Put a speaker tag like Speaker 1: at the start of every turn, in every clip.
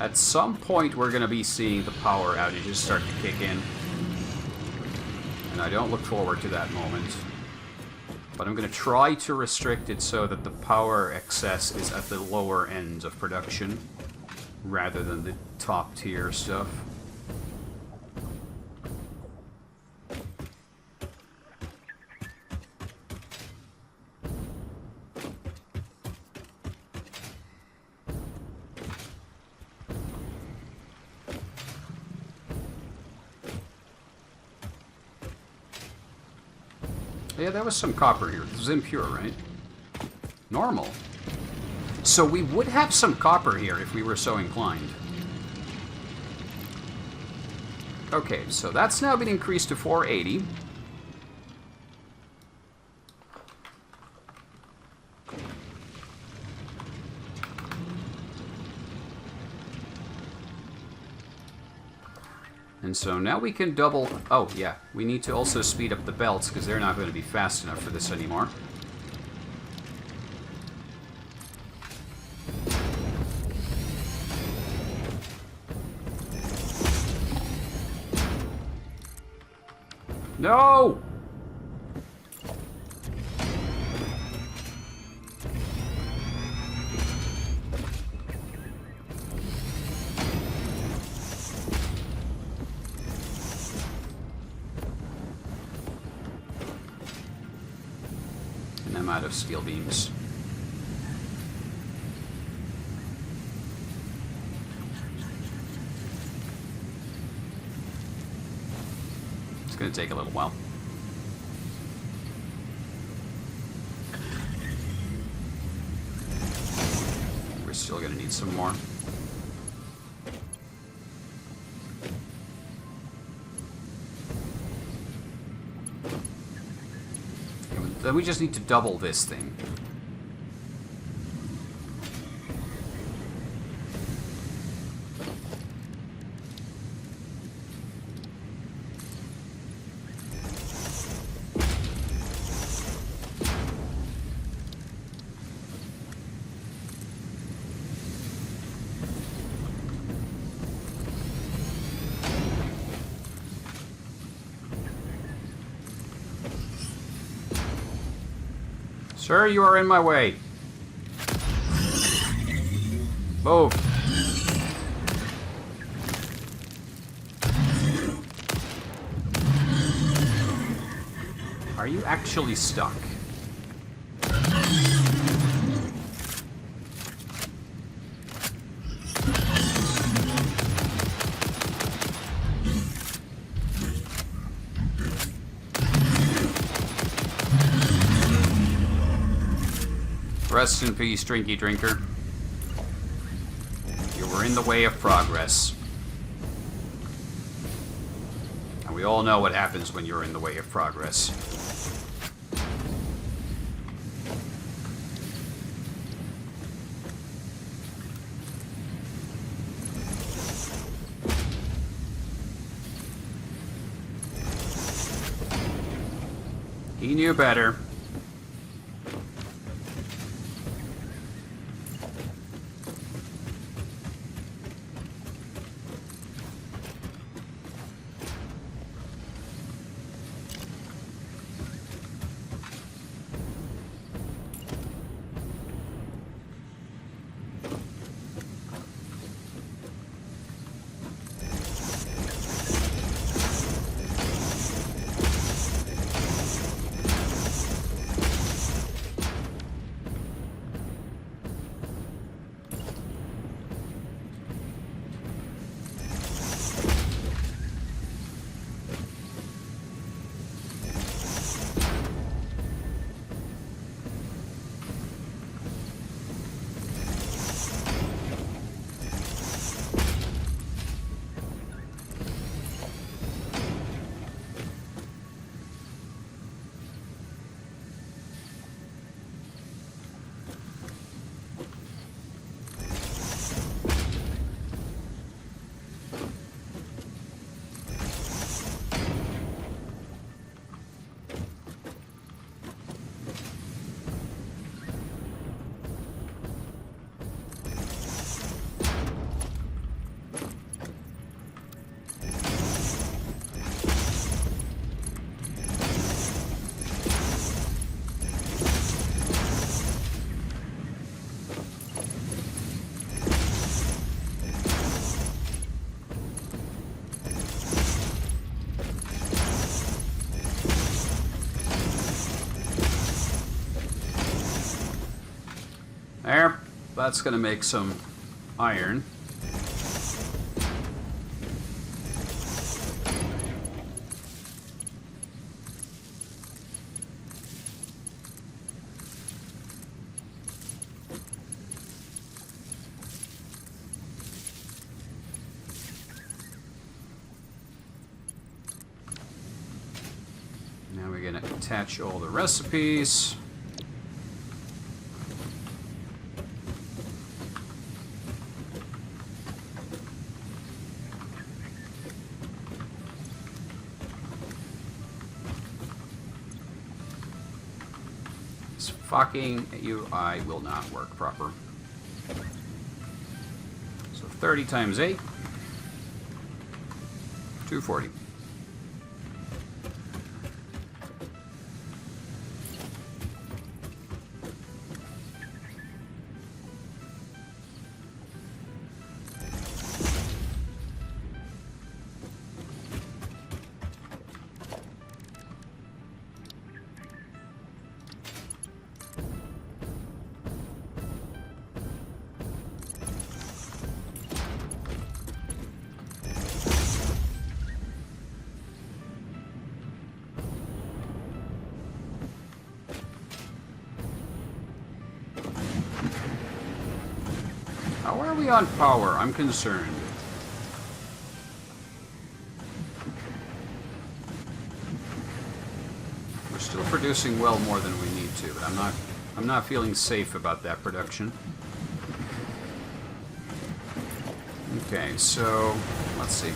Speaker 1: At some point, we're going to be seeing the power outages start to kick in. And I don't look forward to that moment. But I'm going to try to restrict it so that the power excess is at the lower end of production, rather than the top tier stuff. Yeah, there was some copper here. This was impure, right? Normal. So we would have some copper here if we were so inclined. Okay, so that's now been increased to 480. And so now we can double... Oh, yeah. We need to also speed up the belts, because they're not going to be fast enough for this anymore. No! And I'm out of steel beams. It's going to take a little while. We're still going to need some more. Then we just need to double this thing. Sir, you are in my way. Move. Are you actually stuck? Rest in peace, Drinky Drinker. You were in the way of progress. And we all know what happens when you're in the way of progress. He knew better. that's going to make some iron. Now we're going to attach all the recipes. This fucking UI will not work proper. So 30 times 8, 240. How are we on power? I'm concerned. We're still producing well more than we need to, but I'm not feeling safe about that production. Okay, so let's see.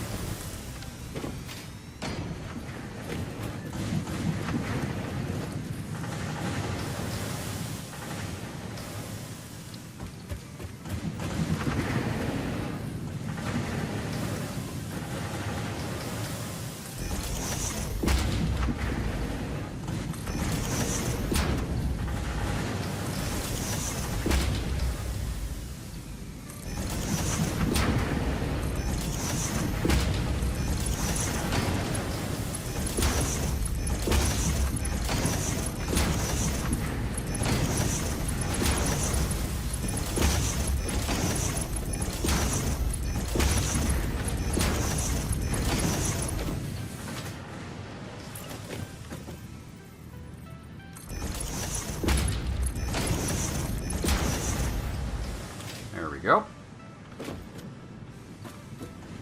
Speaker 1: Go.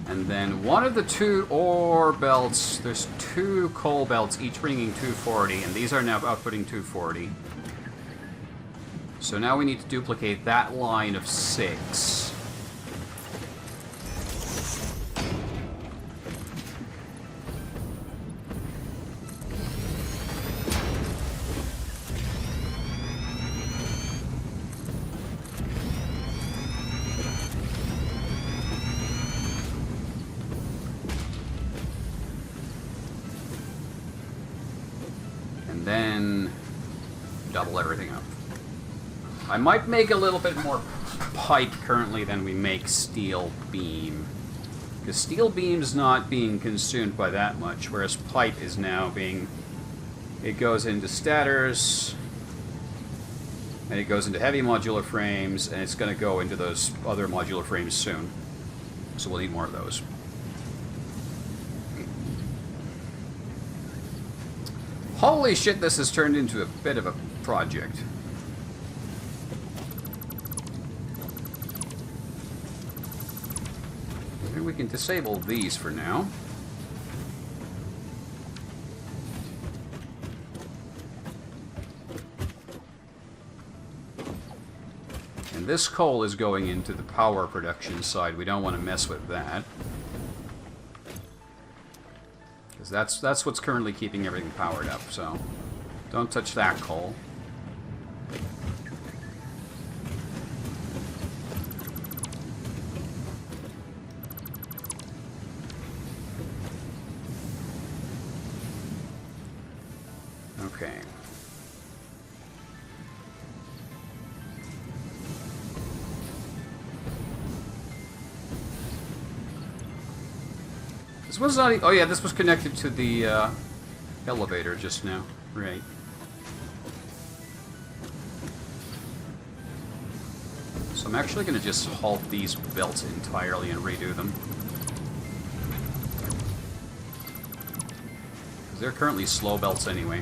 Speaker 1: And then one of the two ore belts, there's two coal belts, each bringing 240, and these are now outputting 240. So now we need to duplicate that line of 6. Then double everything up. I might make a little bit more pipe currently than we make steel beam, because steel beam's not being consumed by that much, whereas pipe is now being, it goes into statters and it goes into heavy modular frames, and it's going to go into those other modular frames soon, so we'll need more of those. Holy shit, this has turned into a bit of a project. Maybe we can disable these for now. And this coal is going into the power production side. We don't want to mess with that. That's what's currently keeping everything powered up, so don't touch that coal. Okay. This was not... Oh yeah, this was connected to the elevator just now. Right. So I'm actually going to just halt these belts entirely and redo them. Because they're currently slow belts anyway.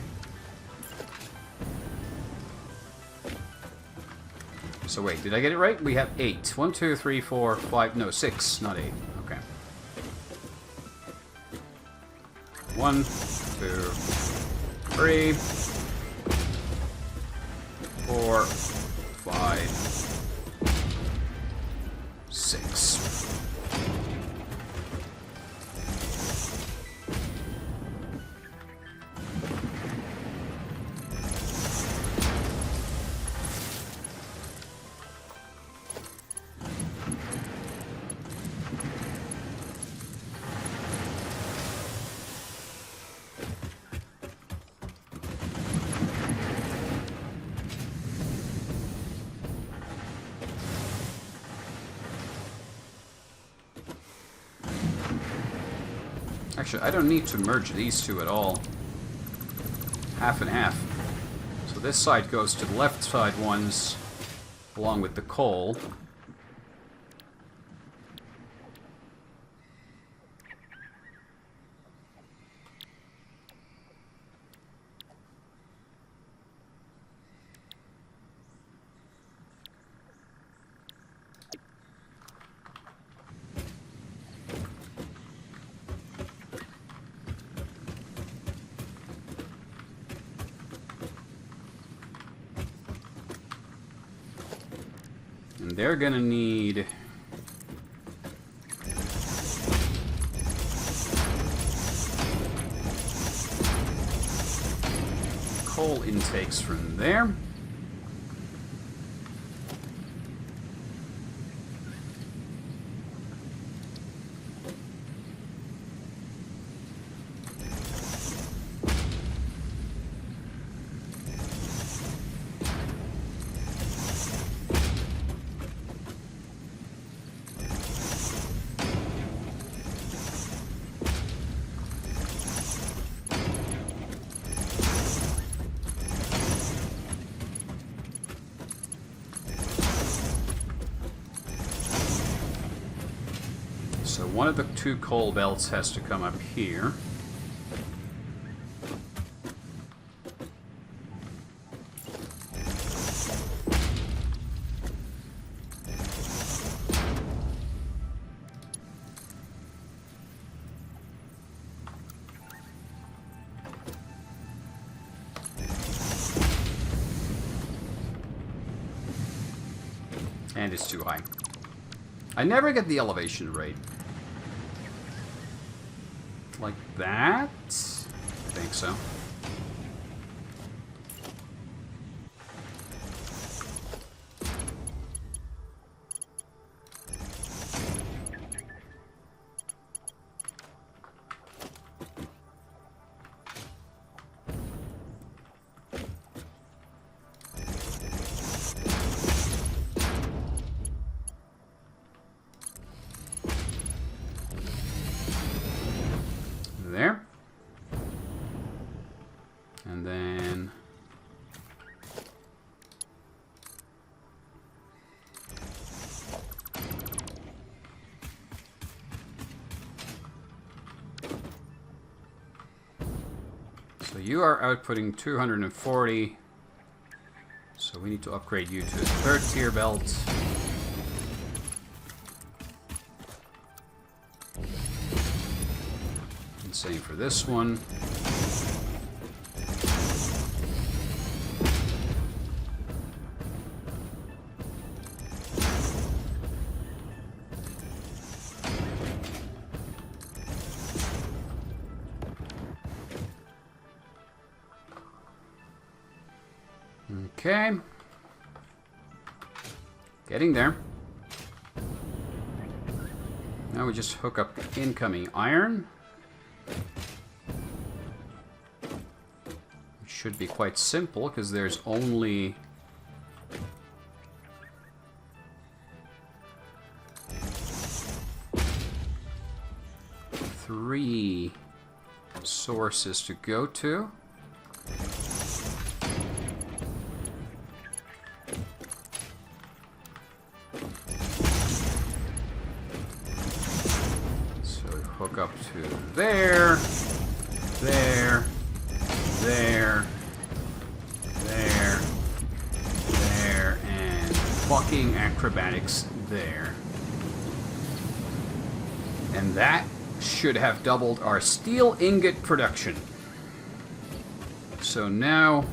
Speaker 1: So wait, did I get it right? We have 8. 1, 2, 3, 4, 5... No, 6, not 8. Okay. 1, 2, 3, 4, 5, 6. Actually, I don't need to merge these two at all. Half and half. So this side goes to the left side ones, along with the coal. And they're gonna need coal intakes from there. So one of the two coal belts has to come up here. And it's too high. I never get the elevation rate. Like that? I think so. There. And then so you are outputting 240. So we need to upgrade you to a third tier belt. Same for this one. Okay. Getting there. Now we just hook up incoming iron. Should be quite simple because there's only three sources to go to. hook up to there, there, there, there, there, and fucking acrobatics there. And that should have doubled our steel ingot production. So now...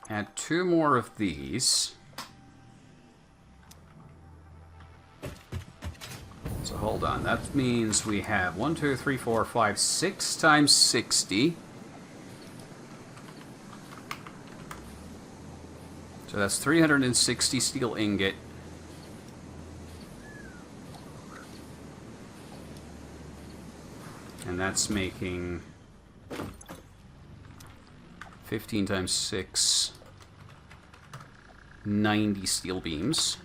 Speaker 1: add 2 more of these. So hold on, that means we have 1, 2, 3, 4, 5, 6 times 60. So that's 360 steel ingot. And that's making 15 times 6, 90 steel beams.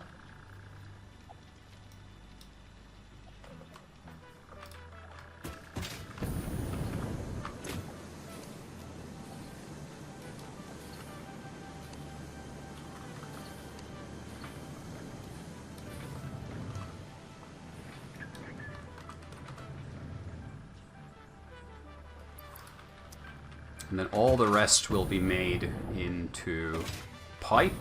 Speaker 1: And then all the rest will be made into pipe.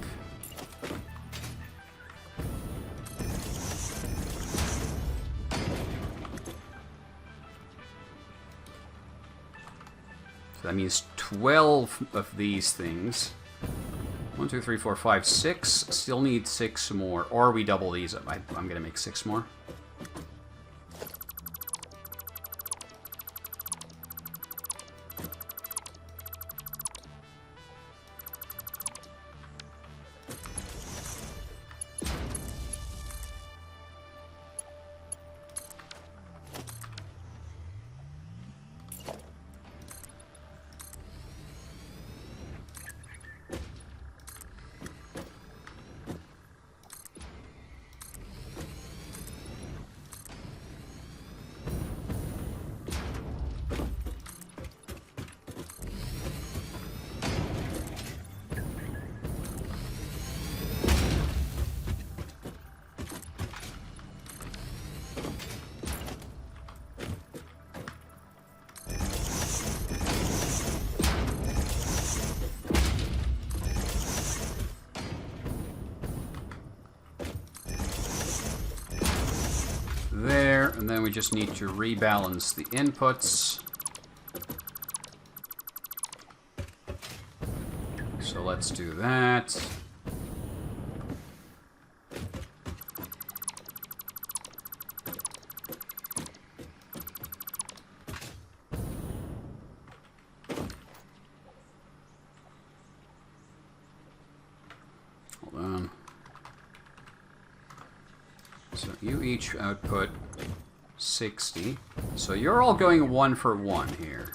Speaker 1: So that means 12 of these things. 1, 2, 3, 4, 5, 6. Still need 6 more. Or we double these up. I'm going to make 6 more. There, and then we just need to rebalance the inputs. So let's do that. Hold on. So you each output 60. So you're all going 1 for 1 here.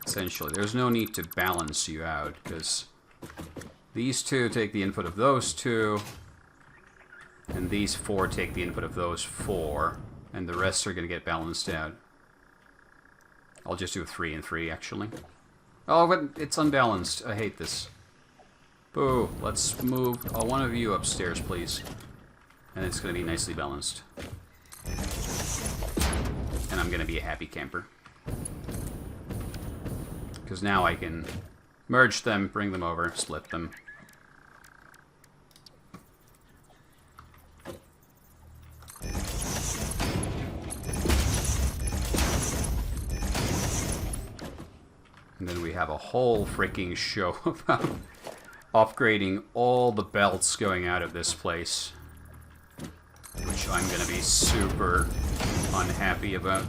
Speaker 1: Essentially, there's no need to balance you out, because these 2 take the input of those 2, and these 4 take the input of those 4, and the rest are going to get balanced out. I'll just do 3 and 3, actually. Oh, but it's unbalanced. I hate this. Boo. Let's move one of you upstairs, please. And it's going to be nicely balanced. And I'm going to be a happy camper. Because now I can merge them, bring them over, split them. And then we have a whole freaking show about upgrading all the belts going out of this place. Which I'm going to be super unhappy about.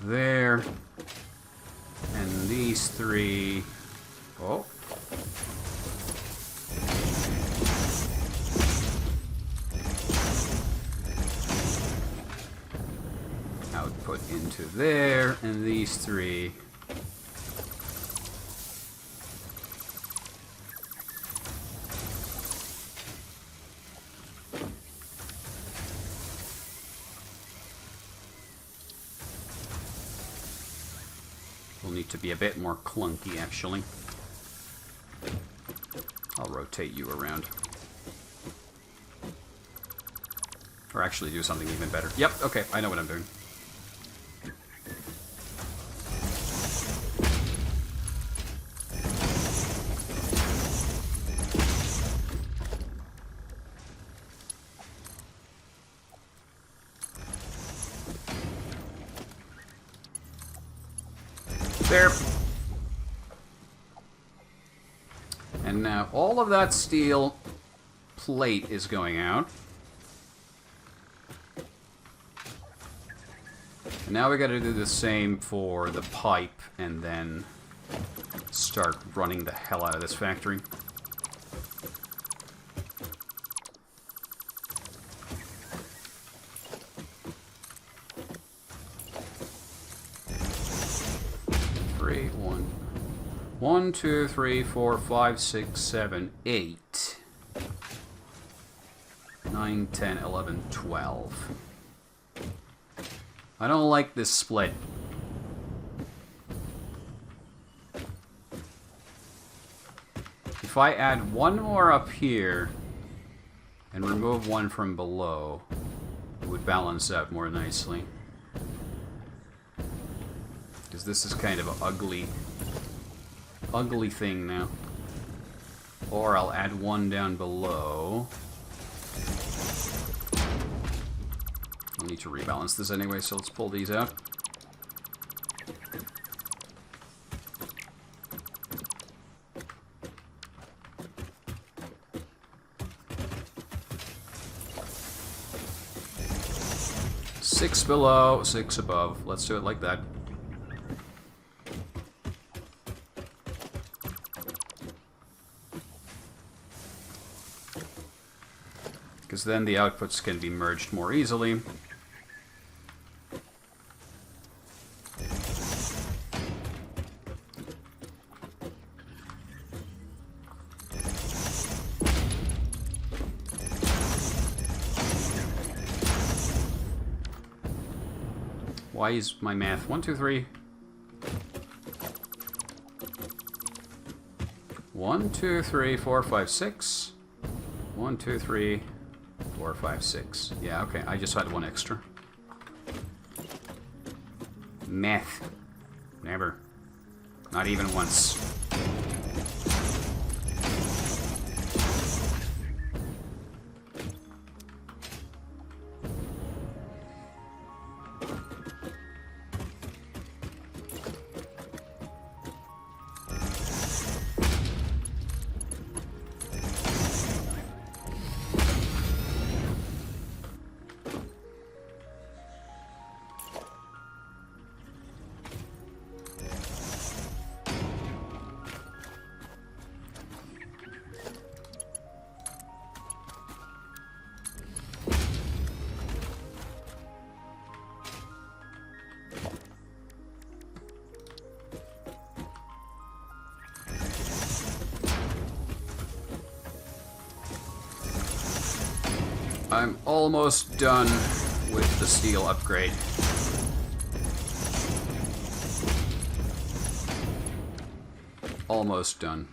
Speaker 1: there. And these 3... Oh. Output into there, and these 3... will need to be a bit more clunky, actually. I'll rotate you around. Or actually do something even better. Yep, okay, I know what I'm doing. There. And now all of that steel plate is going out. And now we gotta do the same for the pipe and then start running the hell out of this factory. One, 2, 3, 4, 5, 6, 7, 8, 9, 10, 11, 12. I don't like this split. If I add one more up here and remove one from below, it would balance out more nicely. Because this is kind of an ugly thing now. Or I'll add one down below. I'll need to rebalance this anyway, so let's pull these out. Six below, 6 above. Let's do it like that. Because then the outputs can be merged more easily. Why is my math 1, 2, 3? 1, 2, 3, 4, 5, 6. 1, 2, 3, 4, 5, 6. Yeah, okay, I just had one extra. Math. Never. Not even once. I'm almost done with the steel upgrade. Almost done.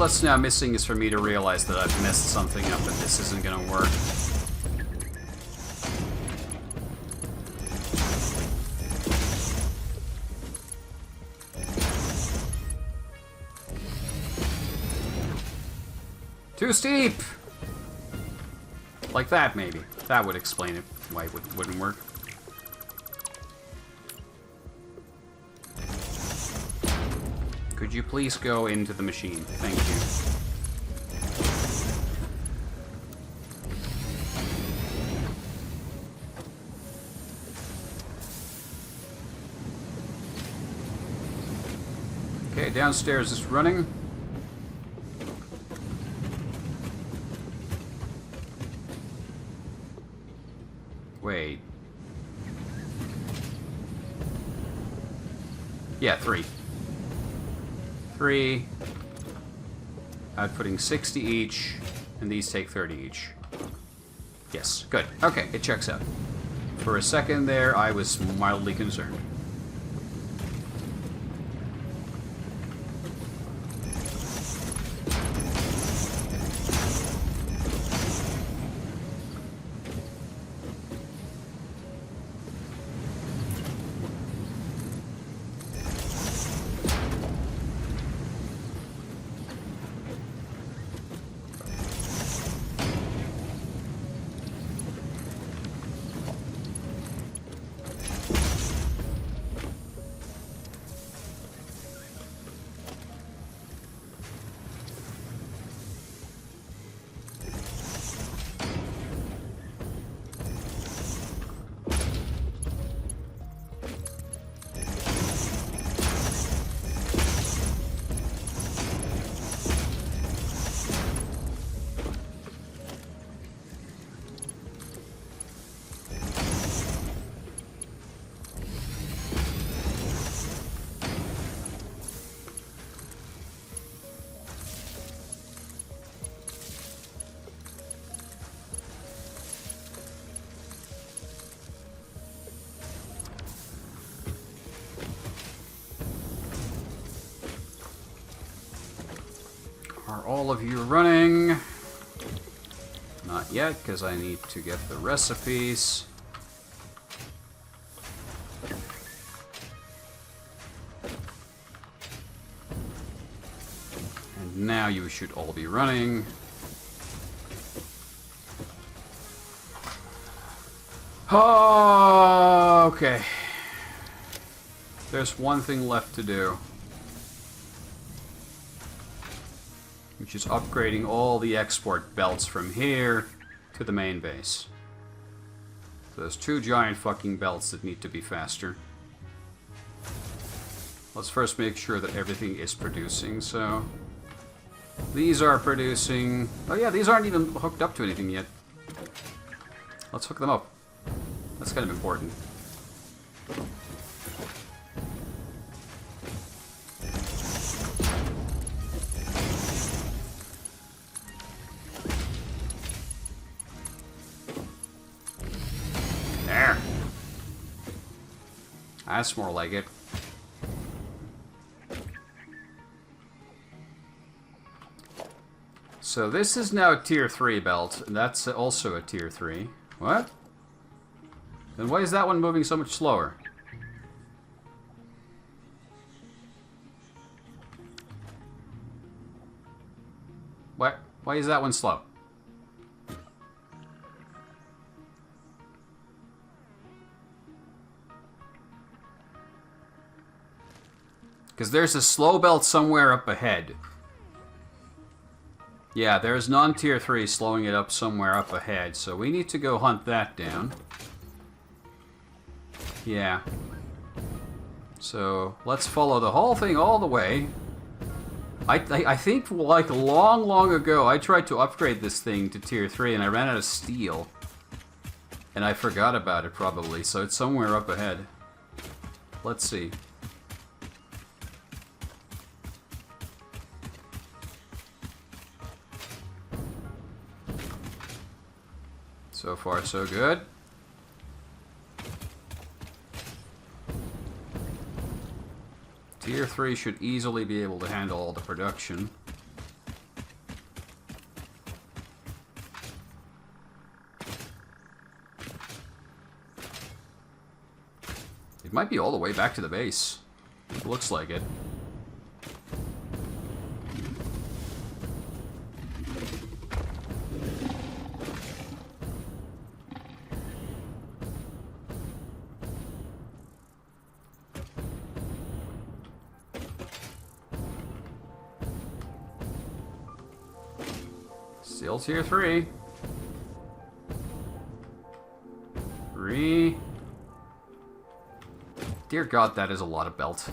Speaker 1: that's now missing is for me to realize that I've messed something up and this isn't gonna work. Too steep! Like that, maybe. That would explain it, why it wouldn't work. Could you please go into the machine? Thank you. Okay, downstairs is running. Wait. Yeah, 3. 3. Outputting 60 each, and these take 30 each. Yes, good. Okay, it checks out. For a second there, I was mildly concerned. Are all of you running? Not yet, because I need to get the recipes. And now you should all be running. Oh, okay. There's one thing left to do, which is upgrading all the export belts from here to the main base. So there's 2 giant fucking belts that need to be faster. Let's first make sure that everything is producing, so... These are producing... Oh yeah, these aren't even hooked up to anything yet. Let's hook them up. That's kind of important. There. That's more like it. So this is now a tier 3 belt, and that's also a tier 3. What? Then why is that one moving so much slower? What? Why is that one slow? Because there's a slow belt somewhere up ahead. Yeah, there's non-tier 3 slowing it up somewhere up ahead, so we need to go hunt that down. Yeah. So, let's follow the whole thing all the way. I think, like, long ago, I tried to upgrade this thing to tier 3, and I ran out of steel. And I forgot about it, probably, so it's somewhere up ahead. Let's see. So far, so good. Tier 3 should easily be able to handle all the production. might be all the way back to the base. Looks like it. Still tier 3. 3. Dear God, that is a lot of belt.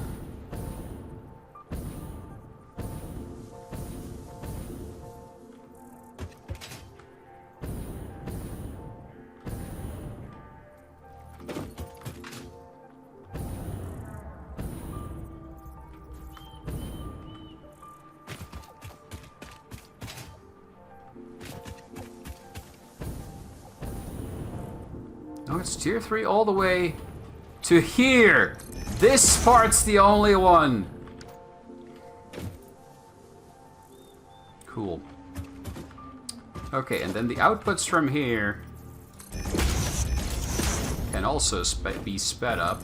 Speaker 1: No, it's tier 3 all the way to here. This part's the only one. Cool. Okay, and then the outputs from here can also be sped up.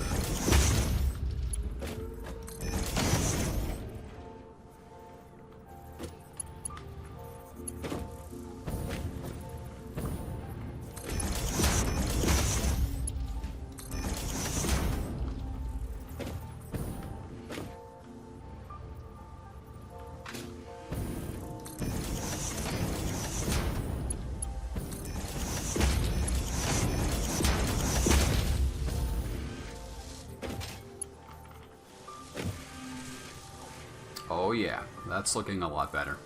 Speaker 1: Oh yeah, that's looking a lot better.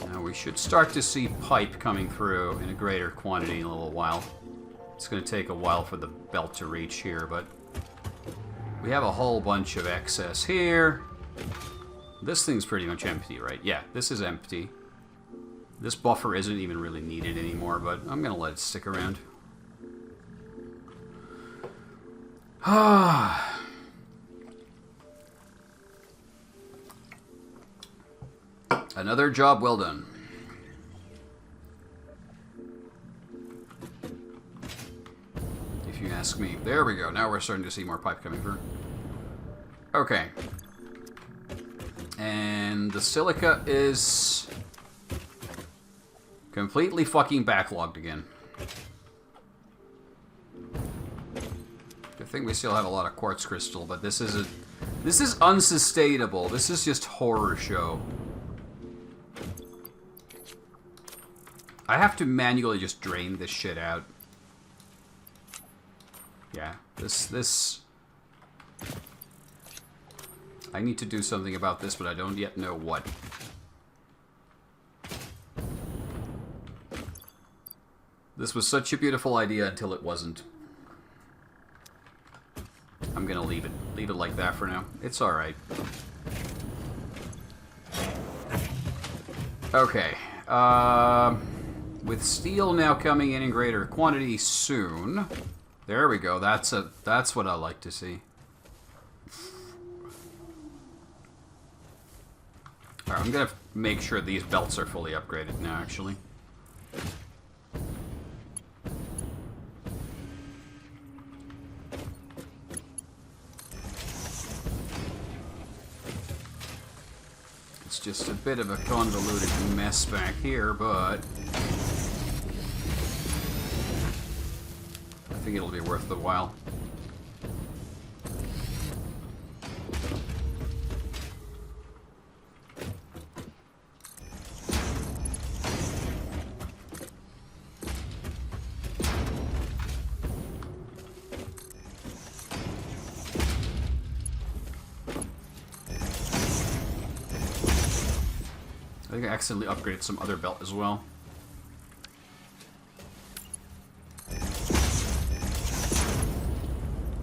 Speaker 1: Now we should start to see pipe coming through in a greater quantity in a little while. It's going to take a while for the belt to reach here, but we have a whole bunch of excess here. This thing's pretty much empty, right? Yeah, this is empty. This buffer isn't even really needed anymore, but I'm going to let it stick around. Another job well done. If you ask me. There we go. Now we're starting to see more pipe coming through. Okay. And the silica is completely fucking backlogged again. I think we still have a lot of quartz crystal, but this is unsustainable. This is just horror show. I have to manually just drain this shit out. Yeah, this I need to do something about this, but I don't yet know what. This was such a beautiful idea until it wasn't. I'm gonna leave it like that for now. It's alright. Okay. With steel now coming in greater quantity soon. There we go. That's what I like to see. Alright, I'm gonna make sure these belts are fully upgraded now, actually. Just a bit of a convoluted mess back here, but I think it'll be worth the while. I think I accidentally upgraded some other belt as well.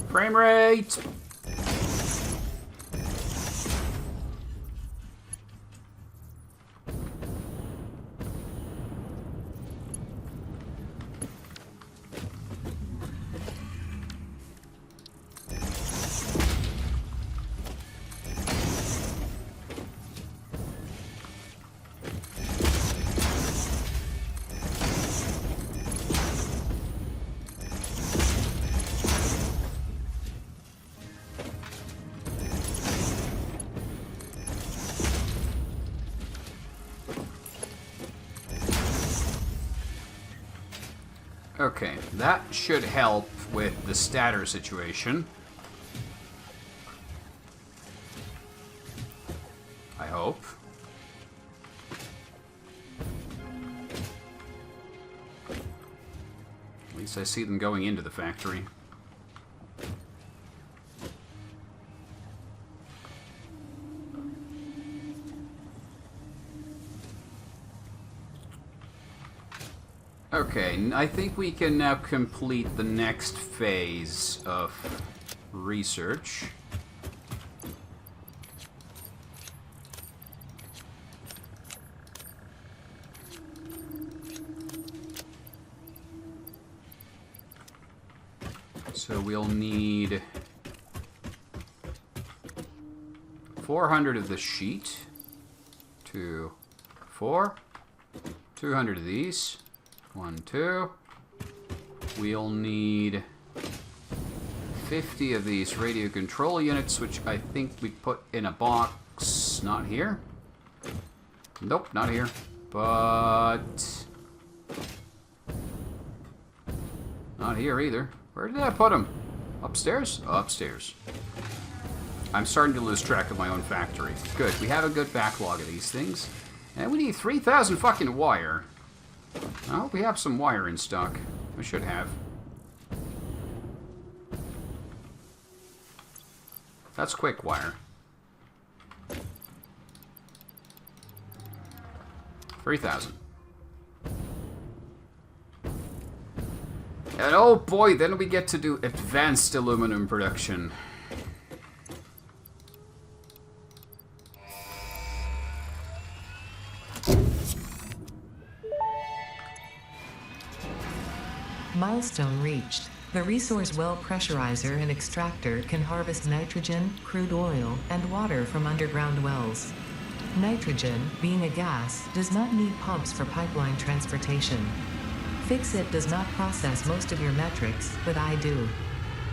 Speaker 1: Frame rate! Okay, that should help with the statter situation. I hope. At least I see them going into the factory. Okay, I think we can now complete the next phase of research. So we'll need 400 of the sheet. 2, 4. 200 of these. 1, 2. We'll need 50 of these radio control units, which I think we put in a box. Not here. Nope, not here. But not here either. Where did I put them? Upstairs? Upstairs. I'm starting to lose track of my own factory. Good, we have a good backlog of these things. And we need 3,000 fucking wire. I hope we have some wire in stock. We should have. That's quick wire. 3,000. And oh boy, then we get to do advanced aluminum production.
Speaker 2: Milestone reached. The resource well pressurizer and extractor can harvest nitrogen, crude oil, and water from underground wells. Nitrogen, being a gas, does not need pumps for pipeline transportation. Fixit does not process most of your metrics, but I do.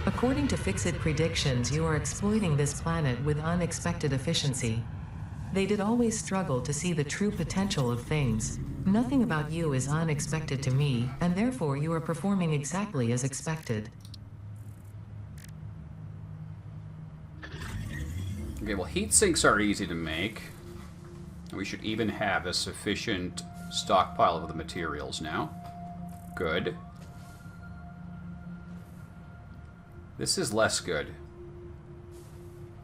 Speaker 2: According to Fixit predictions, you are exploiting this planet with unexpected efficiency. They did always struggle to see the true potential of things. Nothing about you is unexpected to me, and therefore you are performing exactly as expected.
Speaker 1: Okay, well, heat sinks are easy to make. We should even have a sufficient stockpile of the materials now. Good. This is less good.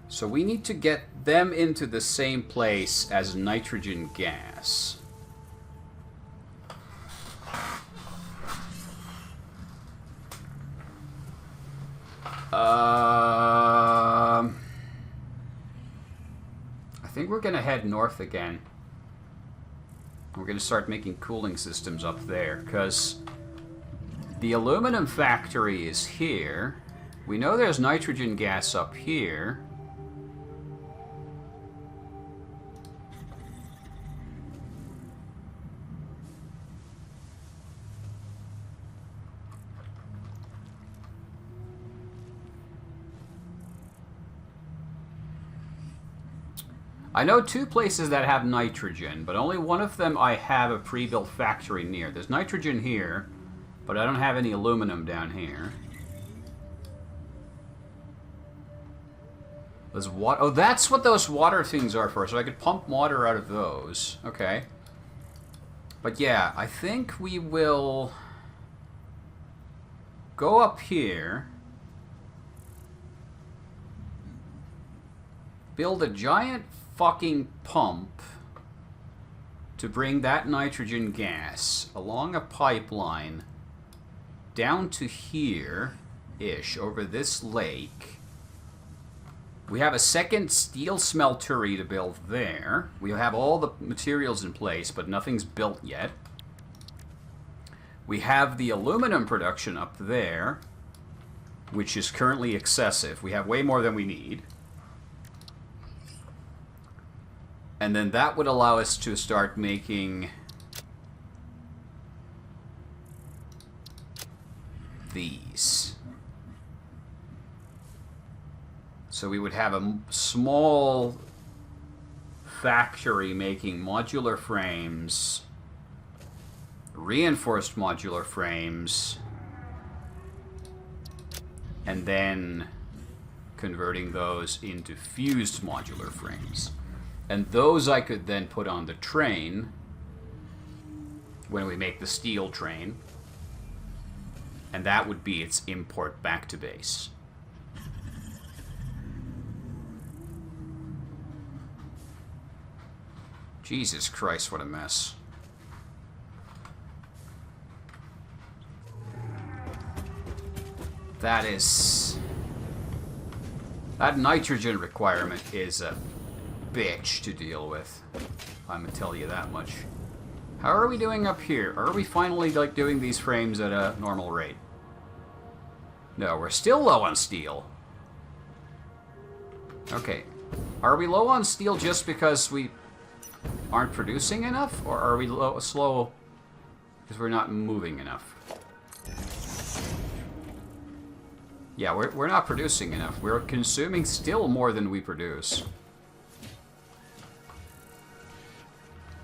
Speaker 1: So we need to get them into the same place as nitrogen gas. I think we're going to head north again. We're going to start making cooling systems up there, because the aluminum factory is here. We know there's nitrogen gas up here. I know two places that have nitrogen, but only one of them I have a pre-built factory near. There's nitrogen here, but I don't have any aluminum down here. There's water. Oh, that's what those water things are for, so I could pump water out of those. Okay. But yeah, I think we will go up here, build a giant fucking pump to bring that nitrogen gas along a pipeline down to here-ish, over this lake. We have a second steel smeltery to build there. We have all the materials in place, but nothing's built yet. We have the aluminum production up there, which is currently excessive. We have way more than we need. And then that would allow us to start making these. So we would have a small factory making modular frames, reinforced modular frames, and then converting those into fused modular frames. And those I could then put on the train when we make the steel train, and that would be its import back to base. Jesus Christ, what a mess. That nitrogen requirement is a bitch to deal with. I'm gonna tell you that much. How are we doing up here? Are we finally like doing these frames at a normal rate? No, we're still low on steel. Okay. Are we low on steel just because we aren't producing enough? Or are we slow because we're not moving enough? Yeah, we're not producing enough. We're consuming still more than we produce.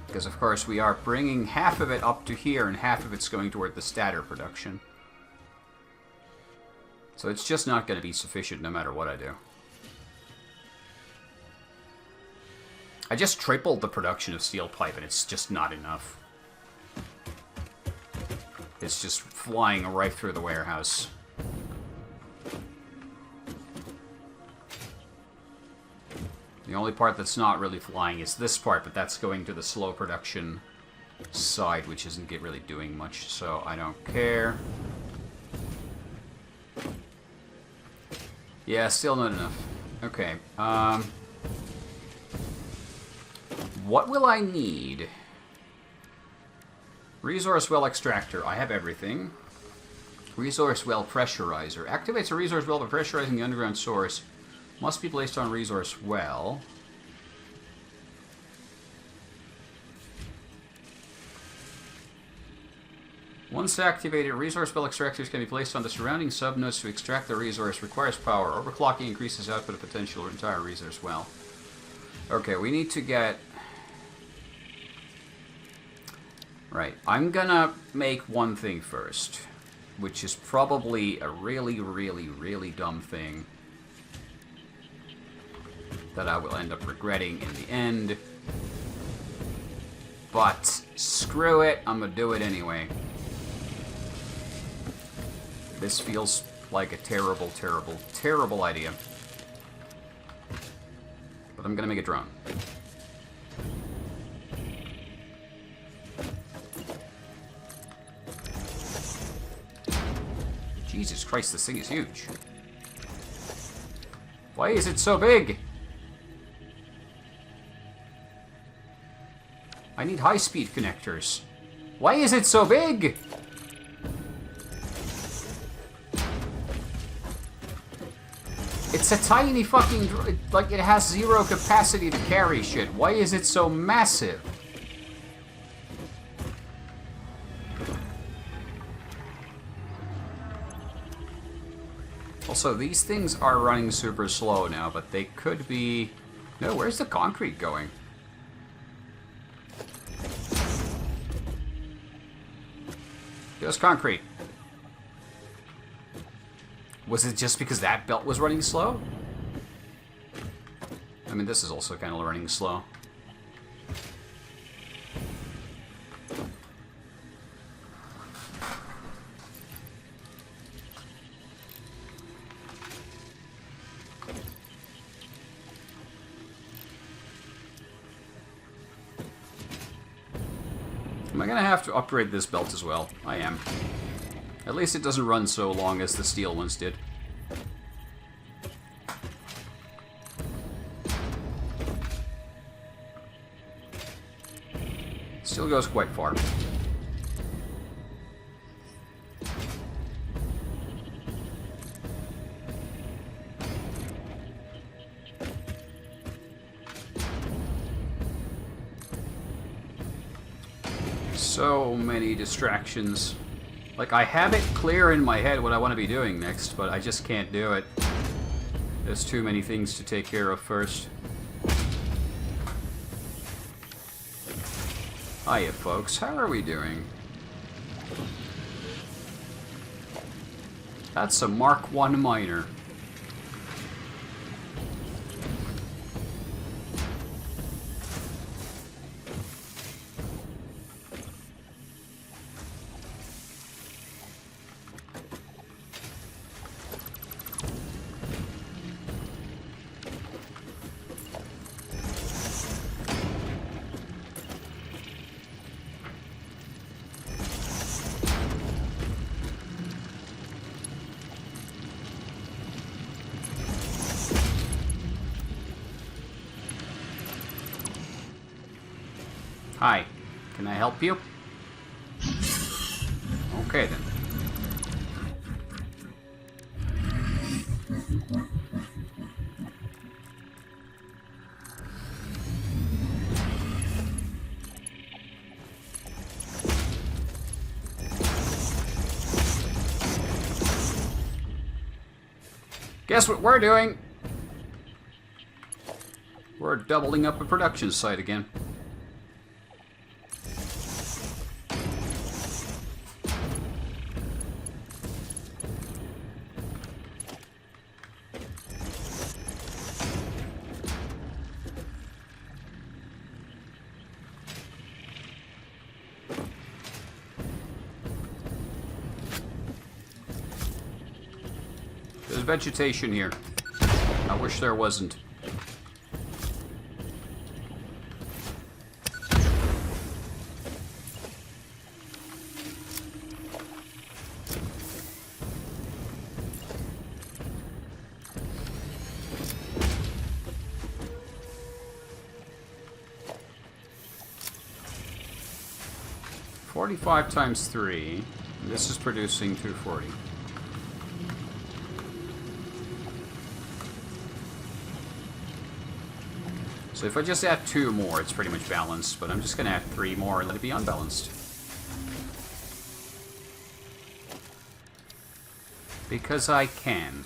Speaker 1: Because, of course, we are bringing half of it up to here, and half of it's going toward the stator production. So it's just not going to be sufficient no matter what I do. I just tripled the production of steel pipe, and it's just not enough. It's just flying right through the warehouse. The only part that's not really flying is this part, but that's going to the slow production side, which isn't really doing much, so I don't care. Yeah, still not enough. Okay, what will I need? Resource well extractor. I have everything. Resource well pressurizer. Activates a resource well by pressurizing the underground source. Must be placed on resource well. Once activated, resource well extractors can be placed on the surrounding subnodes to extract the resource. Requires power. Overclocking increases output of potential or entire resource well. Okay, we need to get... Right, I'm gonna make one thing first, which is probably a really, really, really dumb thing that I will end up regretting in the end. But screw it, I'm gonna do it anyway. This feels like a terrible, terrible, terrible idea. But I'm gonna make a drone. Jesus Christ, this thing is huge. Why is it so big? I need high-speed connectors. Why is it so big? It's a tiny fucking... like, it has zero capacity to carry shit. Why is it so massive? Also, these things are running super slow now, but they could be... No, where's the concrete going? Just concrete. Was it just because that belt was running slow? I mean, this is also kind of running slow. Am I gonna have to upgrade this belt as well? I am. At least it doesn't run so long as the steel ones did. Still goes quite far. So many distractions. Like, I have it clear in my head what I want to be doing next, but I just can't do it. There's too many things to take care of first. Hiya, folks. How are we doing? That's a Mark 1 miner. Hi, can I help you? Okay then. Guess what we're doing? We're doubling up a production site again. There's vegetation here. I wish there wasn't. $45 times 3. This is producing 240. So if I just add 2 more, it's pretty much balanced, but I'm just going to add 3 more and let it be unbalanced. Because I can.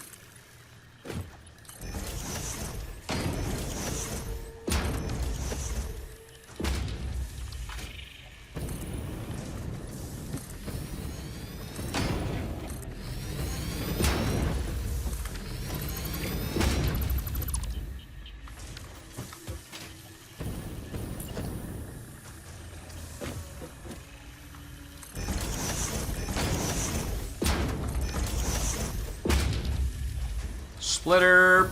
Speaker 1: Splitter!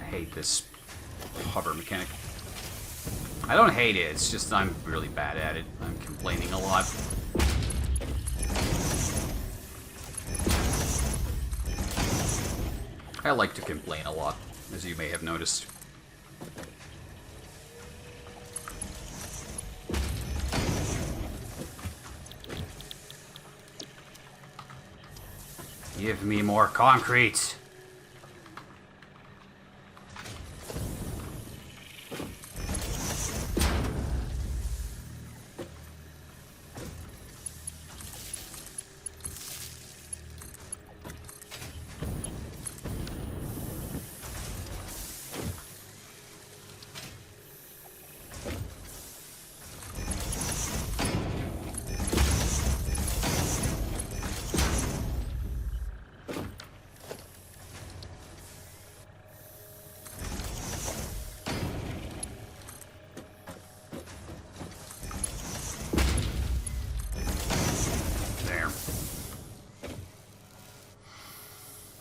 Speaker 1: I hate this hover mechanic. I don't hate it, it's just I'm really bad at it. I'm complaining a lot. I like to complain a lot, as you may have noticed. Give me more concrete.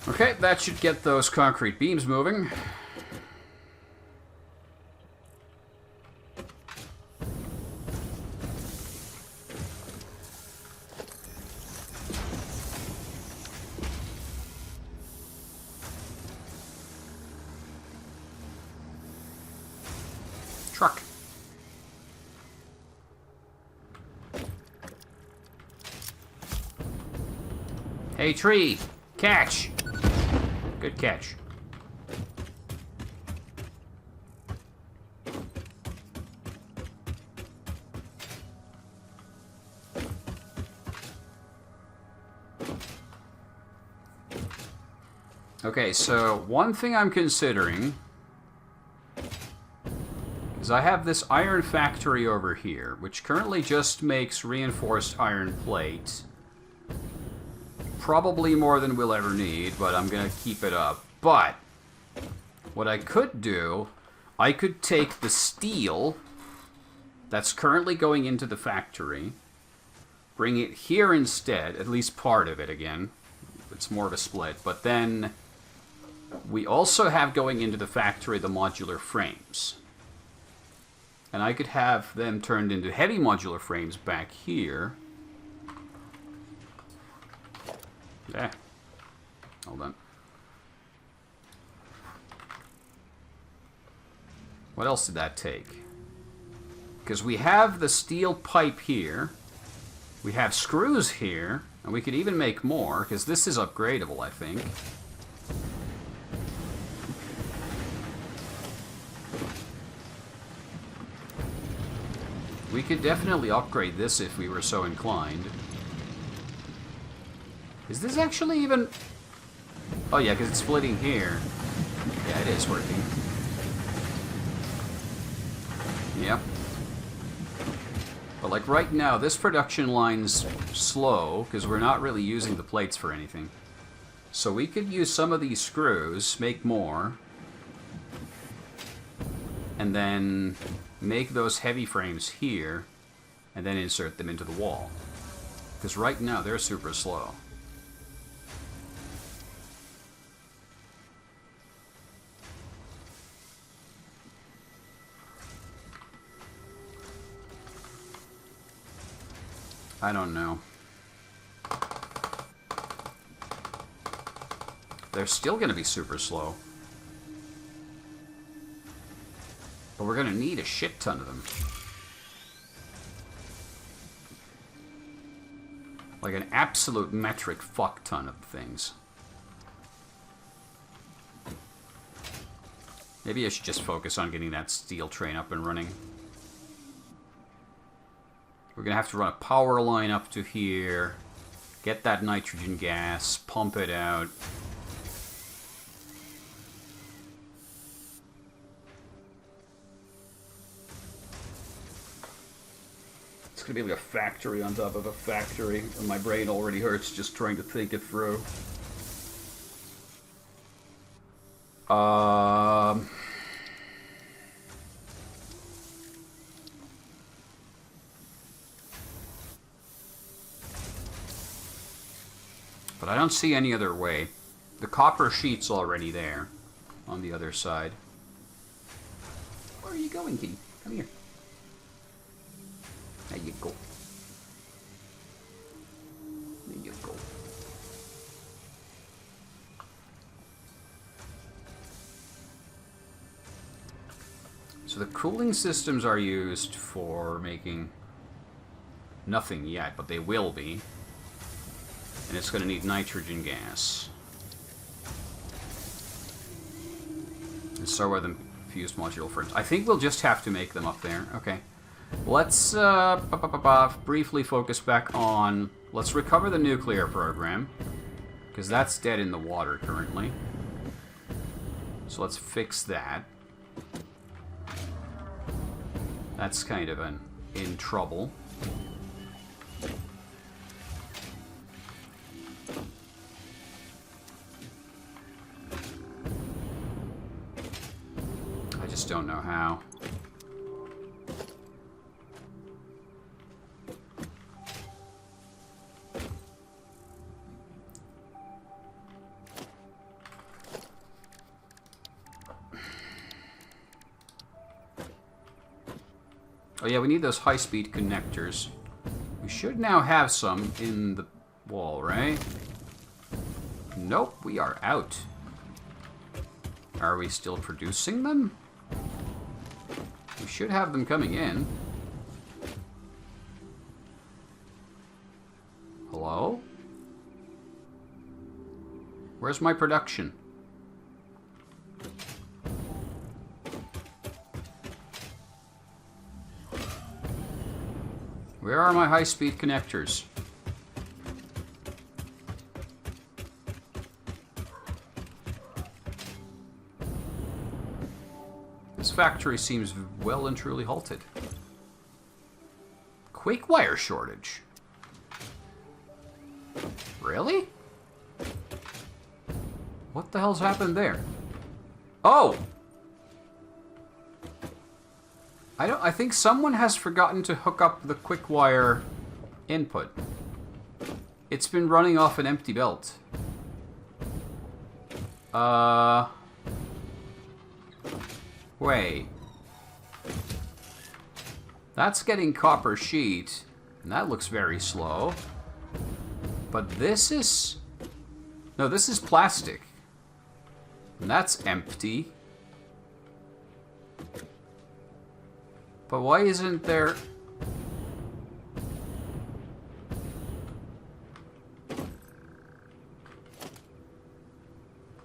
Speaker 1: Okay, that should get those concrete beams moving. Truck. Hey, tree, catch. Good catch. Okay, so one thing I'm considering is I have this iron factory over here, which currently just makes reinforced iron plate. Probably more than we'll ever need, but I'm going to keep it up. But what I could do, I could take the steel that's currently going into the factory, bring it here instead, at least part of it again. It's more of a split. But then we also have going into the factory the modular frames. And I could have them turned into heavy modular frames back here. Yeah. Hold on. What else did that take? Because we have the steel pipe here. We have screws here. And we could even make more, because this is upgradable, I think. We could definitely upgrade this if we were so inclined. Is this actually even... Oh yeah, because it's splitting here. Yeah, it is working. Yep. But like right now, this production line's slow, because we're not really using the plates for anything. So we could use some of these screws, make more, and then make those heavy frames here, and then insert them into the wall. Because right now, they're super slow. I don't know. They're still going to be super slow. But we're going to need a shit ton of them. Like an absolute metric fuck ton of things. Maybe I should just focus on getting that steel train up and running. We're going to have to run a power line up to here, get that nitrogen gas, pump it out. It's going to be like a factory on top of a factory, and my brain already hurts just trying to think it through. But I don't see any other way. The copper sheet's already there on the other side. Where are you going, kitty? Come here. There you go. There you go. So the cooling systems are used for making nothing yet, but they will be. And it's going to need nitrogen gas. And so are the fused module frames. I think we'll just have to make them up there. Okay. Let's briefly focus back on... Let's recover the nuclear program. Because that's dead in the water currently. So let's fix that. That's kind of in trouble. I just don't know how. Oh yeah, we need those high-speed connectors. We should now have some in the wall, right? Nope, we are out. Are we still producing them? We should have them coming in. Hello? Where's my production? Where are my high-speed connectors? This factory seems well and truly halted. Quick wire shortage. Really? What the hell's happened there? Oh! I think someone has forgotten to hook up the quick wire input. It's been running off an empty belt. Wait. That's getting copper sheet, and that looks very slow. But this is... No, this is plastic. And that's empty. But why isn't there...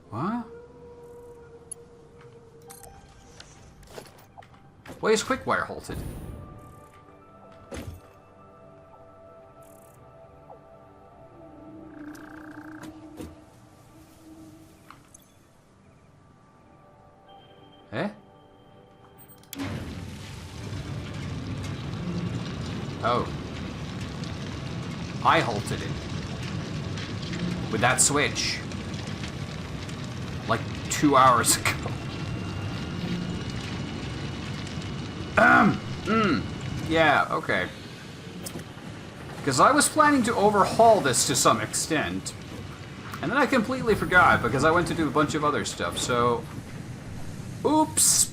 Speaker 1: What? Why is Quickwire halted? Eh? Oh. I halted it. With that switch. Like 2 hours ago. Yeah, okay. Because I was planning to overhaul this to some extent. And then I completely forgot because I went to do a bunch of other stuff, so... Oops!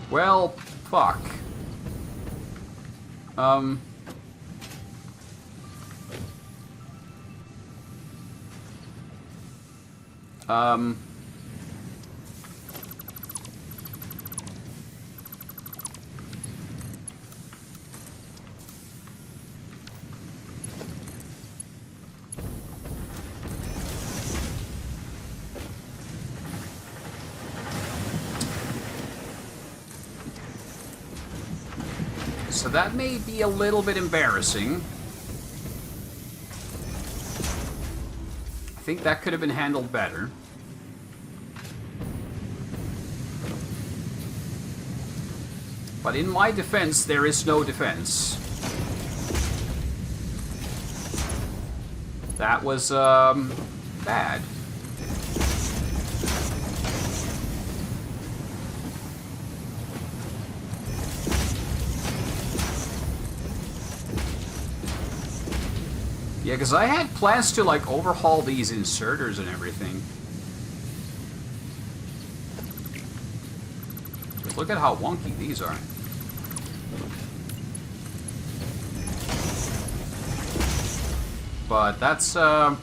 Speaker 1: Well, fuck. So that may be a little bit embarrassing. I think that could have been handled better. But in my defense, there is no defense. That was, bad. Yeah, because I had plans to, like, overhaul these inserters and everything. Just look at how wonky these are. But that's, that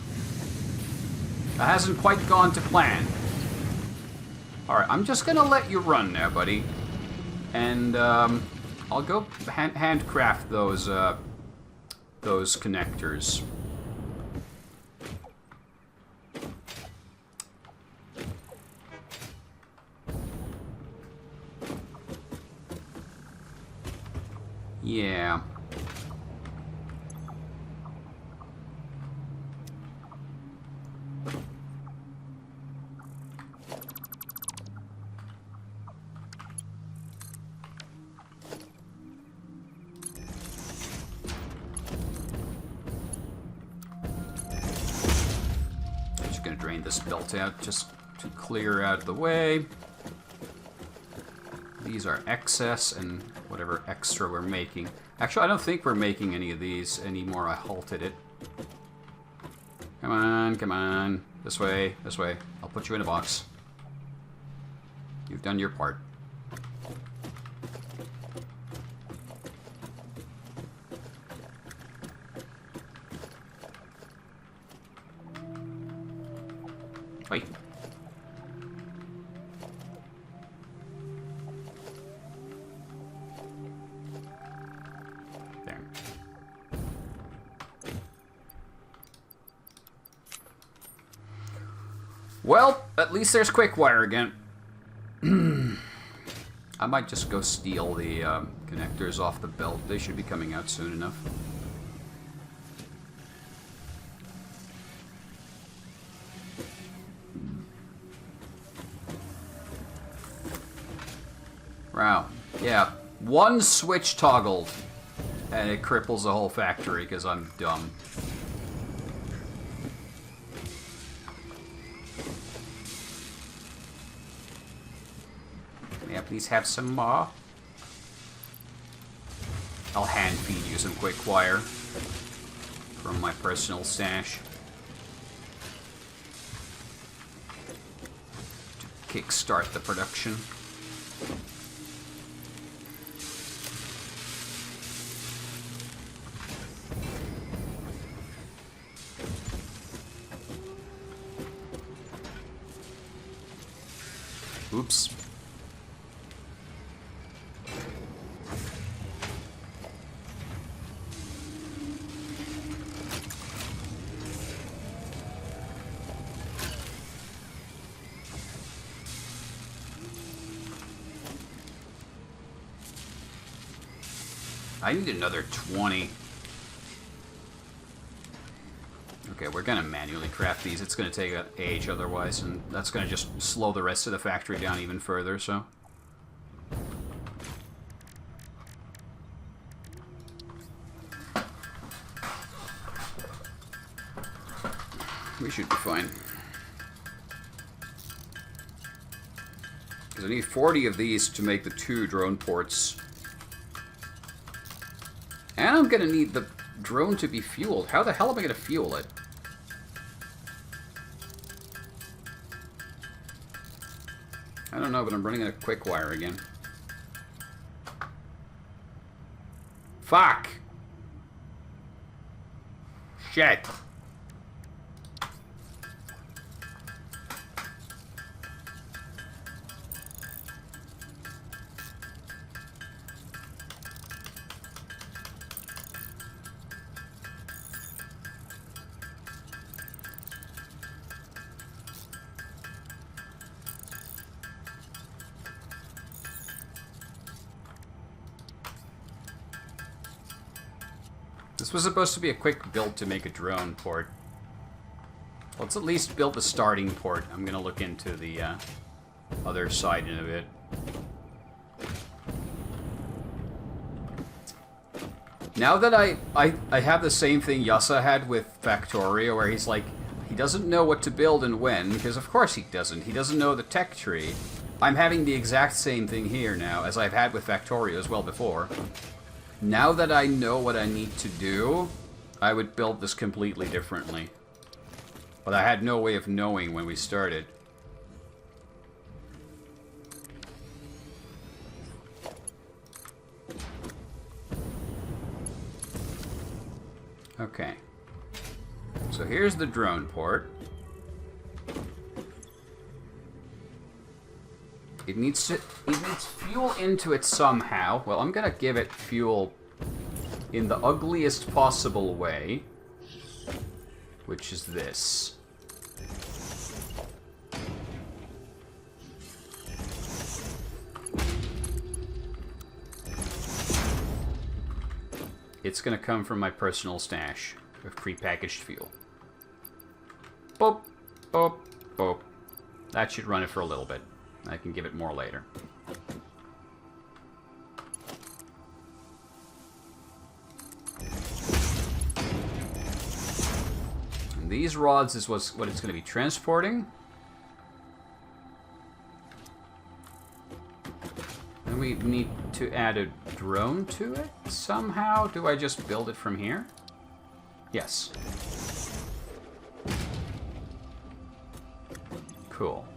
Speaker 1: hasn't quite gone to plan. Alright, I'm just gonna let you run now, buddy. And, I'll go handcraft those connectors. Yeah. Just gonna drain this belt out just to clear out of the way. These are excess and whatever extra we're making. Actually, I don't think we're making any of these anymore. I halted it. Come on, come on. This way, this way. I'll put you in a box. You've done your part. Wait. There. Well, at least there's Quickwire again. I might just go steal the connectors off the belt. They should be coming out soon enough. Wow. Yeah. One switch toggled, and it cripples the whole factory because I'm dumb. May I please have some more? I'll hand feed you some quick wire from my personal stash to kickstart the production. Oops. I need another 20. Okay, we're gonna manually craft these. It's gonna take an age otherwise, and that's gonna just slow the rest of the factory down even further, so. We should be fine. Because I need 40 of these to make the 2 drone ports. And I'm gonna need the drone to be fueled. How the hell am I gonna fuel it? I don't know, but I'm running a quick wire again. Fuck! Shit! This was supposed to be a quick build to make a drone port. Let's at least build the starting port. I'm gonna look into the other side in a bit. Now that I have the same thing Yasa had with Factorio, where he's like, he doesn't know what to build and when, because of course he doesn't. He doesn't know the tech tree. I'm having the exact same thing here now, as I've had with Factorio as well before. Now that I know what I need to do, I would build this completely differently. But I had no way of knowing when we started. Okay. So here's the drone port. It needs fuel into it somehow. Well, I'm gonna give it fuel in the ugliest possible way, which is this. It's gonna come from my personal stash of prepackaged fuel. Boop, boop, boop. That should run it for a little bit. I can give it more later. And these rods is what it's going to be transporting. And we need to add a drone to it somehow. Do I just build it from here? Yes. Cool.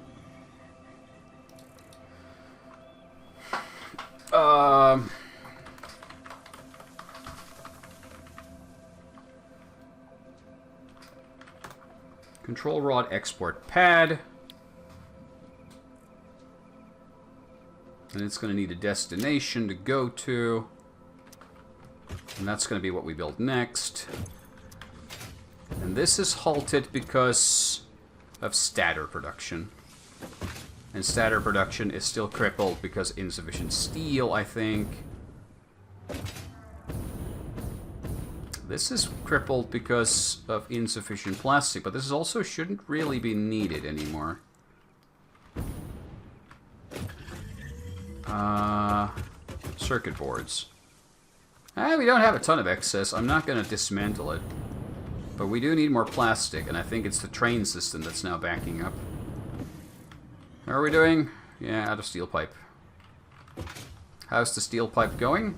Speaker 1: Control rod export pad. And it's going to need a destination to go to. And that's going to be what we build next. And this is halted because of stator production. And stator production is still crippled because insufficient steel, I think. This is crippled because of insufficient plastic, but this also shouldn't really be needed anymore. Circuit boards. We don't have a ton of excess. I'm not going to dismantle it. But we do need more plastic, and I think it's the train system that's now backing up. How are we doing? Yeah, out of steel pipe. How's the steel pipe going?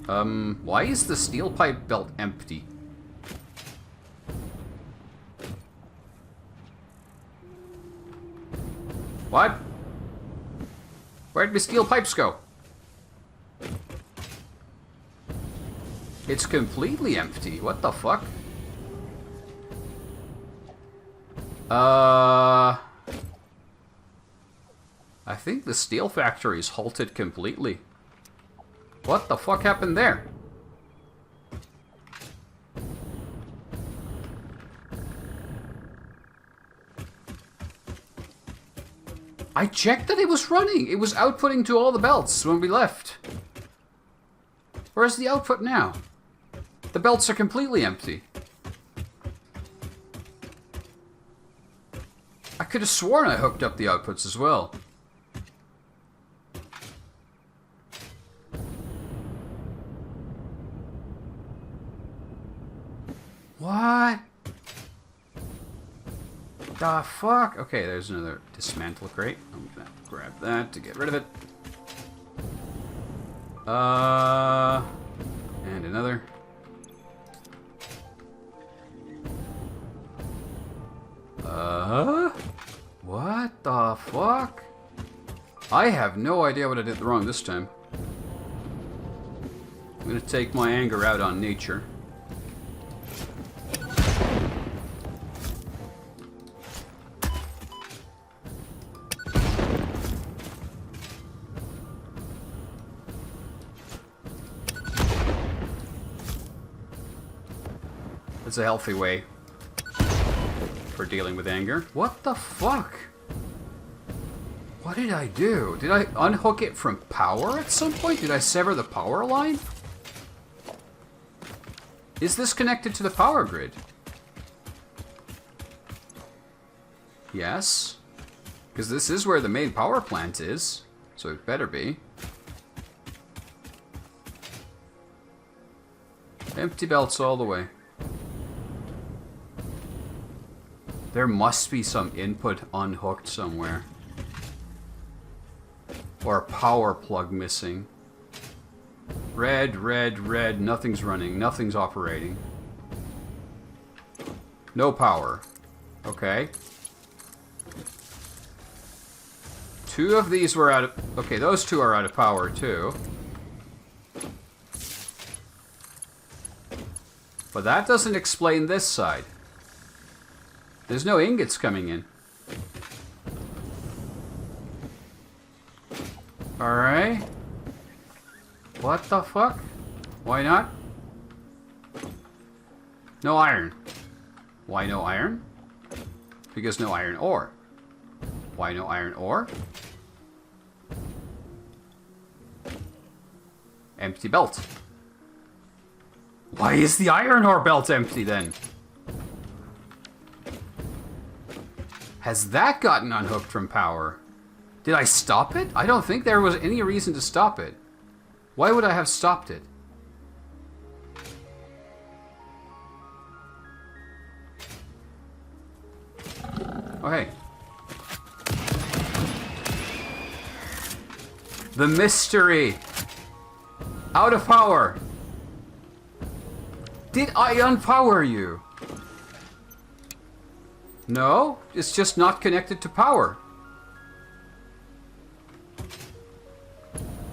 Speaker 1: Why is the steel pipe belt empty? What? Where'd my steel pipes go? It's completely empty. What the fuck? I think the steel factory is halted completely. What the fuck happened there? I checked that it was running. It was outputting to all the belts when we left. Where's the output now? The belts are completely empty. I could have sworn I hooked up the outputs as well. What? The fuck? Okay, there's another dismantle crate. I'm gonna grab that to get rid of it. And another. What the fuck? I have no idea what I did wrong this time. I'm gonna take my anger out on nature. It's a healthy way for dealing with anger. What the fuck? What did I do? Did I unhook it from power at some point? Did I sever the power line? Is this connected to the power grid? Yes. Because this is where the main power plant is. So it better be. Empty belts all the way. There must be some input unhooked somewhere. Or a power plug missing. Red, red, red. Nothing's running. Nothing's operating. No power. Okay. Two of these were out of... Okay, those two are out of power too. But that doesn't explain this side. There's no ingots coming in. Alright. What the fuck? Why not? No iron. Why no iron? Because no iron ore. Why no iron ore? Empty belt. Why is the iron ore belt empty then? Has that gotten unhooked from power? Did I stop it? I don't think there was any reason to stop it. Why would I have stopped it? Oh, hey. The mystery. Out of power. Did I unpower you? No, it's just not connected to power.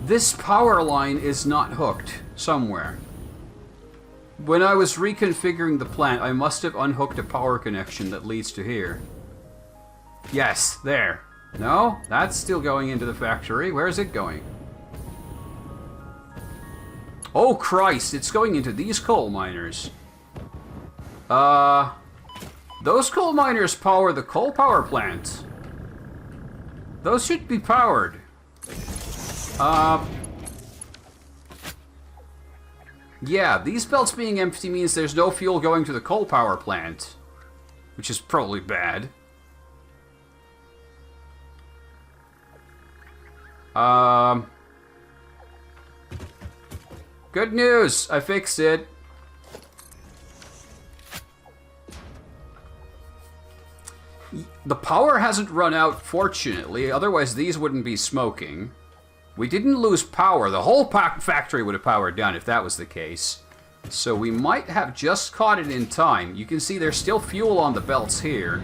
Speaker 1: This power line is not hooked somewhere. When I was reconfiguring the plant, I must have unhooked a power connection that leads to here. Yes, there. No, that's still going into the factory. Where is it going? Oh Christ, it's going into these coal miners. Those coal miners power the coal power plant. Those should be powered. Yeah, these belts being empty means there's no fuel going to the coal power plant. Which is probably bad. Good news! I fixed it. The power hasn't run out, fortunately. Otherwise, these wouldn't be smoking. We didn't lose power. The whole factory would have powered down if that was the case. So we might have just caught it in time. You can see there's still fuel on the belts here.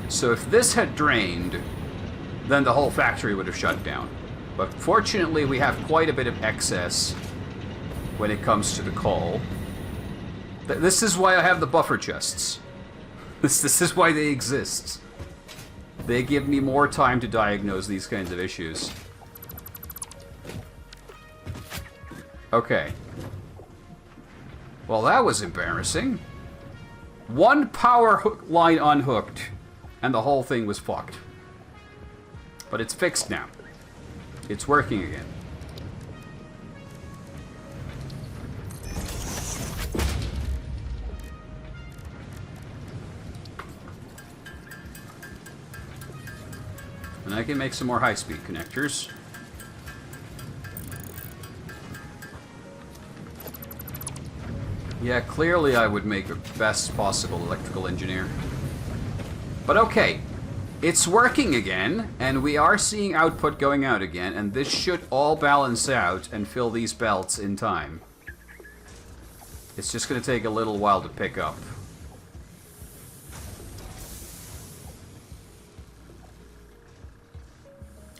Speaker 1: So if this had drained, then the whole factory would have shut down. But fortunately, we have quite a bit of excess when it comes to the coal. This is why I have the buffer chests. This is why they exist. They give me more time to diagnose these kinds of issues. Okay. Well, that was embarrassing. One power line unhooked, and the whole thing was fucked. But it's fixed now. It's working again. And I can make some more high-speed connectors. Yeah, clearly I would make a best possible electrical engineer. But okay, it's working again, and we are seeing output going out again, and this should all balance out and fill these belts in time. It's just going to take a little while to pick up.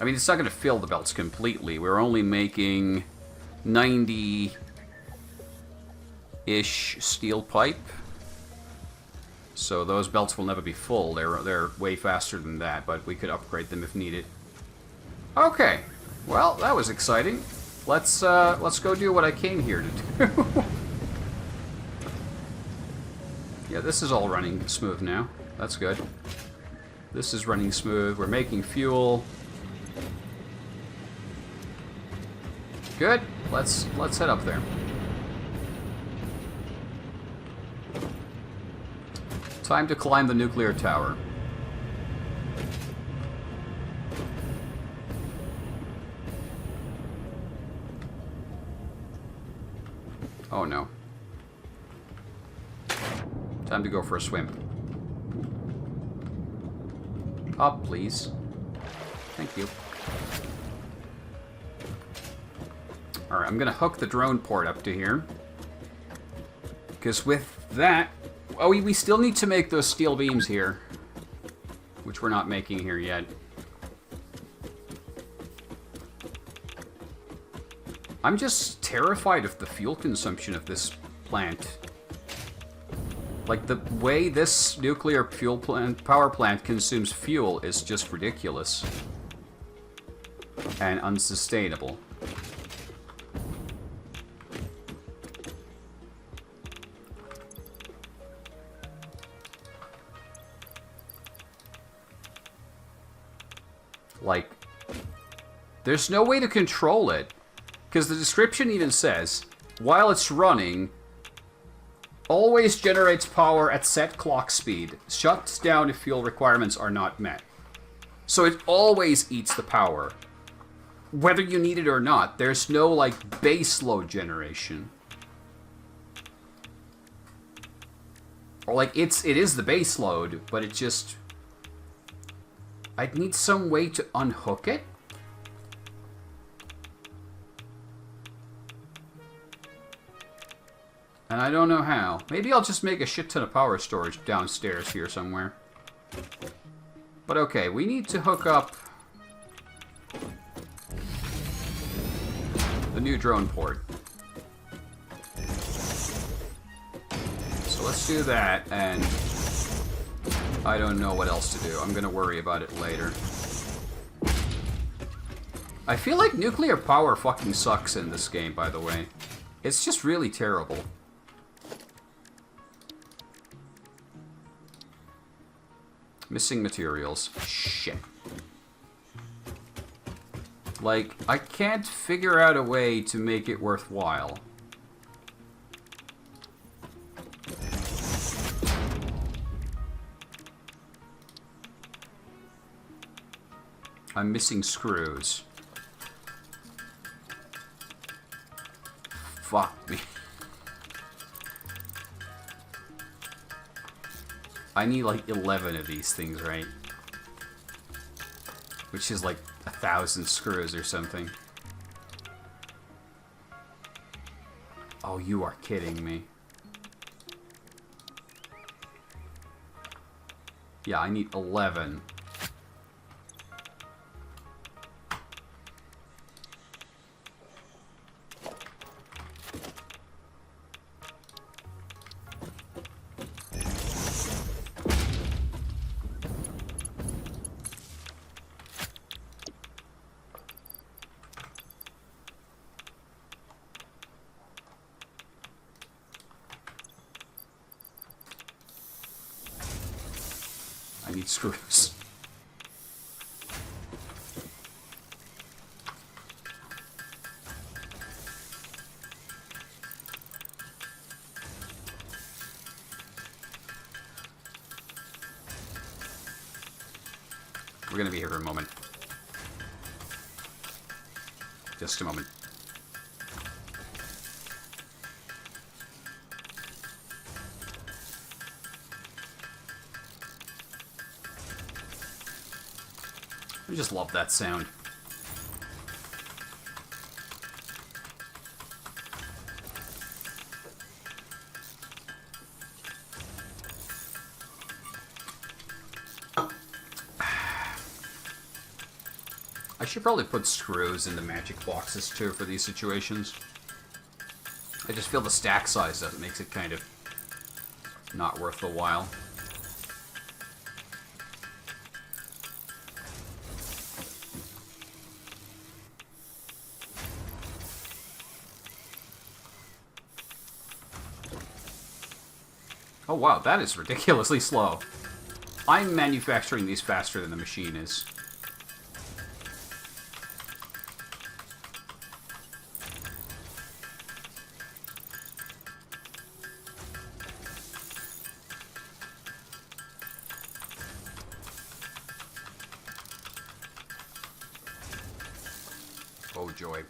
Speaker 1: I mean, it's not going to fill the belts completely. We're only making 90-ish steel pipe. So those belts will never be full. They're way faster than that, but we could upgrade them if needed. Okay. Well, that was exciting. Let's go do what I came here to do. Yeah, this is all running smooth now. That's good. This is running smooth. We're making fuel. Good. Let's head up there. Time to climb the nuclear tower. Oh no. Time to go for a swim. Up, please. Thank you. Alright, I'm gonna hook the drone port up to here. Because with that... Oh, we still need to make those steel beams here. Which we're not making here yet. I'm just terrified of the fuel consumption of this plant. Like, the way this nuclear fuel plant, power plant consumes fuel is just ridiculous. And unsustainable. Like, there's no way to control it. Because the description even says, while it's running, always generates power at set clock speed. Shuts down if fuel requirements are not met. So it always eats the power. Whether you need it or not. There's no, like, base load generation. Or, like, it is the base load, but it just... I'd need some way to unhook it. And I don't know how. Maybe I'll just make a shit ton of power storage downstairs here somewhere. But okay, we need to hook up the new drone port. So let's do that, and I don't know what else to do. I'm gonna worry about it later. I feel like nuclear power fucking sucks in this game, by the way. It's just really terrible. Missing materials. Shit. Like, I can't figure out a way to make it worthwhile. I'm missing screws. fuck me. I need like 11 of these things, right? Which is like 1,000 screws or something. Oh, you are kidding me. Yeah, I need 11. I need screws. We're gonna be here for a moment. Just a moment. I just love that sound. I should probably put screws in the magic boxes too for these situations. I just feel the stack size that makes it kind of not worth the while. Oh wow, that is ridiculously slow. I'm manufacturing these faster than the machine is. Oh joy.